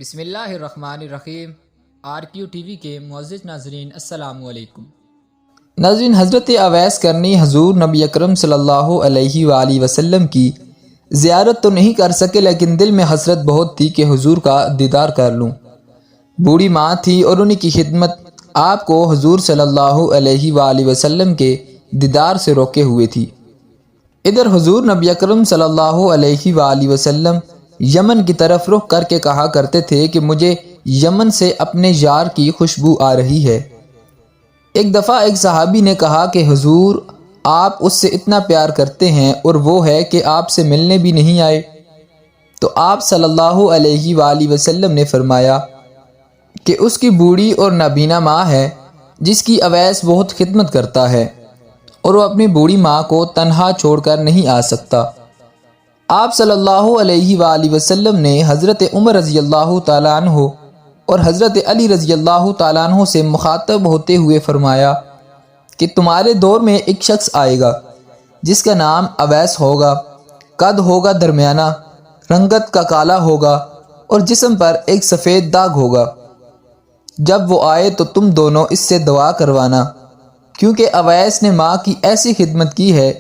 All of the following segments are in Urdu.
بسم اللہ الرحمن الرحیم۔ RQ TV کے معزز ناظرین السلام علیکم۔ ناظرین، حضرت اویس کرنی حضور نبی اکرم صلی اللہ علیہ وآلہ وسلم کی زیارت تو نہیں کر سکے، لیکن دل میں حسرت بہت تھی کہ حضور کا دیدار کر لوں۔ بوڑھی ماں تھی اور ان کی خدمت آپ کو حضور صلی اللہ علیہ وآلہ وسلم کے دیدار سے روکے ہوئے تھی۔ ادھر حضور نبی اکرم صلی اللہ علیہ وآلہ وسلم یمن کی طرف رخ کر کے کہا کرتے تھے کہ مجھے یمن سے اپنے یار کی خوشبو آ رہی ہے۔ ایک دفعہ ایک صحابی نے کہا کہ حضور، آپ اس سے اتنا پیار کرتے ہیں اور وہ ہے کہ آپ سے ملنے بھی نہیں آئے۔ تو آپ صلی اللہ علیہ وآلہ وسلم نے فرمایا کہ اس کی بوڑھی اور نابینا ماں ہے جس کی اویس بہت خدمت کرتا ہے، اور وہ اپنی بوڑھی ماں کو تنہا چھوڑ کر نہیں آ سکتا۔ آپ صلی اللہ علیہ وآلہ وسلم نے حضرت عمر رضی اللہ تعالیٰ عنہ اور حضرت علی رضی اللہ تعالیٰ عنہ سے مخاطب ہوتے ہوئے فرمایا کہ تمہارے دور میں ایک شخص آئے گا جس کا نام اویس ہوگا، قد ہوگا درمیانہ، رنگت کا کالا ہوگا اور جسم پر ایک سفید داغ ہوگا۔ جب وہ آئے تو تم دونوں اس سے دعا کروانا، کیونکہ اویس نے ماں کی ایسی خدمت کی ہے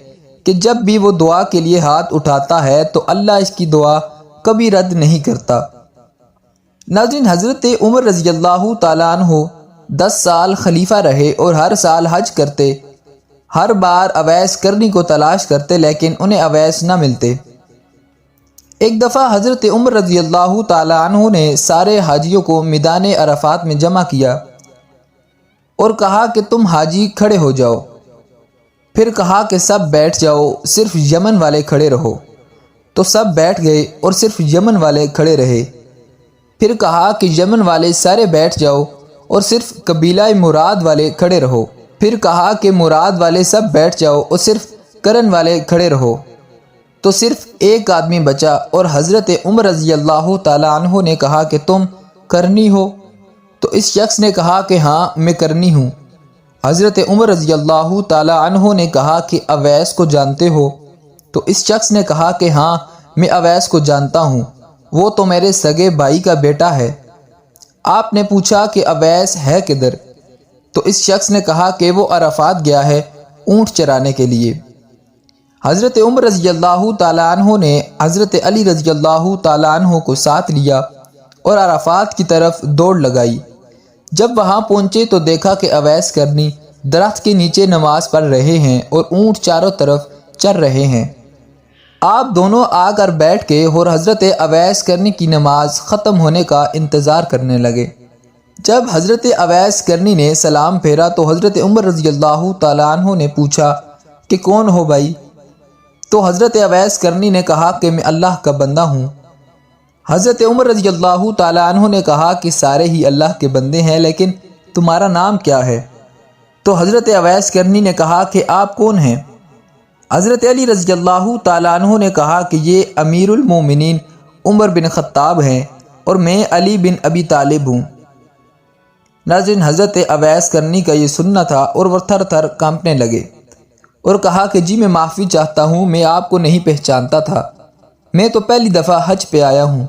کہ جب بھی وہ دعا کے لیے ہاتھ اٹھاتا ہے تو اللہ اس کی دعا کبھی رد نہیں کرتا۔ ناظرین، حضرت عمر رضی اللہ تعالیٰ عنہ 10 سال خلیفہ رہے اور ہر سال حج کرتے، ہر بار اویس کرنی کو تلاش کرتے لیکن انہیں اویس نہ ملتے۔ ایک دفعہ حضرت عمر رضی اللہ تعالیٰ عنہ نے سارے حاجیوں کو میدان عرفات میں جمع کیا اور کہا کہ تم حاجی کھڑے ہو جاؤ، پھر کہا کہ سب بیٹھ جاؤ، صرف یمن والے کھڑے رہو۔ تو سب بیٹھ گئے اور صرف یمن والے کھڑے رہے۔ پھر کہا کہ یمن والے سارے بیٹھ جاؤ اور صرف قبیلہ مراد والے کھڑے رہو۔ پھر کہا کہ مراد والے سب بیٹھ جاؤ اور صرف کرن والے کھڑے رہو۔ تو صرف ایک آدمی بچا اور حضرت عمر رضی اللہ تعالیٰ عنہ نے کہا کہ تم کرنی ہو؟ تو اس شخص نے کہا کہ ہاں، میں کرنی ہوں۔ حضرت عمر رضی اللہ تعالیٰ عنہ نے کہا کہ اویس کو جانتے ہو؟ تو اس شخص نے کہا کہ ہاں، میں اویس کو جانتا ہوں، وہ تو میرے سگے بھائی کا بیٹا ہے۔ آپ نے پوچھا کہ اویس ہے کدھر؟ تو اس شخص نے کہا کہ وہ عرفات گیا ہے اونٹ چرانے کے لیے۔ حضرت عمر رضی اللہ تعالیٰ عنہ نے حضرت علی رضی اللہ تعالیٰ عنہ کو ساتھ لیا اور عرفات کی طرف دوڑ لگائی۔ جب وہاں پہنچے تو دیکھا کہ اویس کرنی درخت کے نیچے نماز پڑھ رہے ہیں اور اونٹ چاروں طرف چر رہے ہیں۔ آپ دونوں آ کر بیٹھ کے اور حضرت اویس کرنی کی نماز ختم ہونے کا انتظار کرنے لگے۔ جب حضرت اویس کرنی نے سلام پھیرا تو حضرت عمر رضی اللہ تعالیٰ عنہ نے پوچھا کہ کون ہو بھائی؟ تو حضرت اویس کرنی نے کہا کہ میں اللہ کا بندہ ہوں۔ حضرت عمر رضی اللہ تعالیٰ عنہ نے کہا کہ سارے ہی اللہ کے بندے ہیں، لیکن تمہارا نام کیا ہے؟ تو حضرت اویس کرنی نے کہا کہ آپ کون ہیں؟ حضرت علی رضی اللہ تعالیٰ عنہ نے کہا کہ یہ امیر المومنین عمر بن خطاب ہیں اور میں علی بن ابی طالب ہوں۔ ناظرین، حضرت اویس کرنی کا یہ سننا تھا اور وہ تھر تھر کانپنے لگے اور کہا کہ جی میں معافی چاہتا ہوں، میں آپ کو نہیں پہچانتا تھا، میں تو پہلی دفعہ حج پہ آیا ہوں۔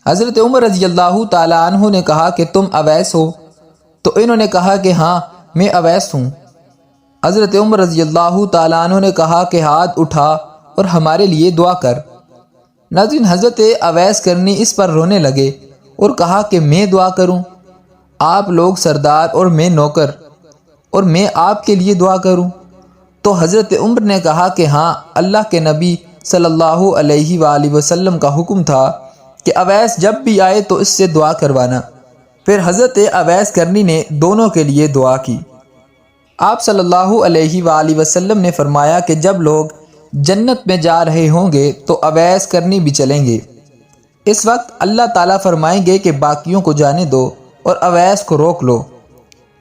حضرت عمر رضی اللہ تعالیٰ عنہ نے کہا کہ تم اویس ہو؟ تو انہوں نے کہا کہ ہاں، میں اویس ہوں۔ حضرت عمر رضی اللہ تعالیٰ عنہ نے کہا کہ ہاتھ اٹھا اور ہمارے لیے دعا کر۔ ناظرین، حضرت اویس کرنی اس پر رونے لگے اور کہا کہ میں دعا کروں؟ آپ لوگ سردار اور میں نوکر، اور میں آپ کے لیے دعا کروں؟ تو حضرت عمر نے کہا کہ ہاں، اللہ کے نبی صلی اللہ علیہ وآلہ وسلم کا حکم تھا کہ اویس جب بھی آئے تو اس سے دعا کروانا۔ پھر حضرت اویس کرنی نے دونوں کے لیے دعا کی۔ آپ صلی اللہ علیہ وآلہ وسلم نے فرمایا کہ جب لوگ جنت میں جا رہے ہوں گے تو اویس کرنی بھی چلیں گے۔ اس وقت اللہ تعالیٰ فرمائیں گے کہ باقیوں کو جانے دو اور اویس کو روک لو۔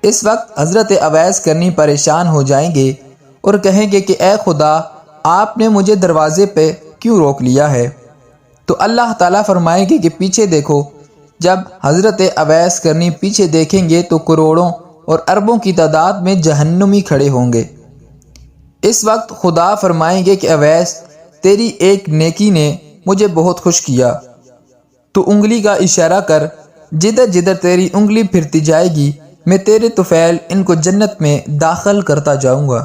اس وقت حضرت اویس کرنی پریشان ہو جائیں گے اور کہیں گے کہ اے خدا، آپ نے مجھے دروازے پہ کیوں روک لیا ہے؟ تو اللہ تعالیٰ فرمائیں گے کہ پیچھے دیکھو۔ جب حضرت اویس کرنی پیچھے دیکھیں گے تو کروڑوں اور اربوں کی تعداد میں جہنمی کھڑے ہوں گے۔ اس وقت خدا فرمائیں گے کہ اویس، تیری ایک نیکی نے مجھے بہت خوش کیا۔ تو انگلی کا اشارہ کر، جدھر جدھر تیری انگلی پھرتی جائے گی میں تیرے طفیل ان کو جنت میں داخل کرتا جاؤں گا۔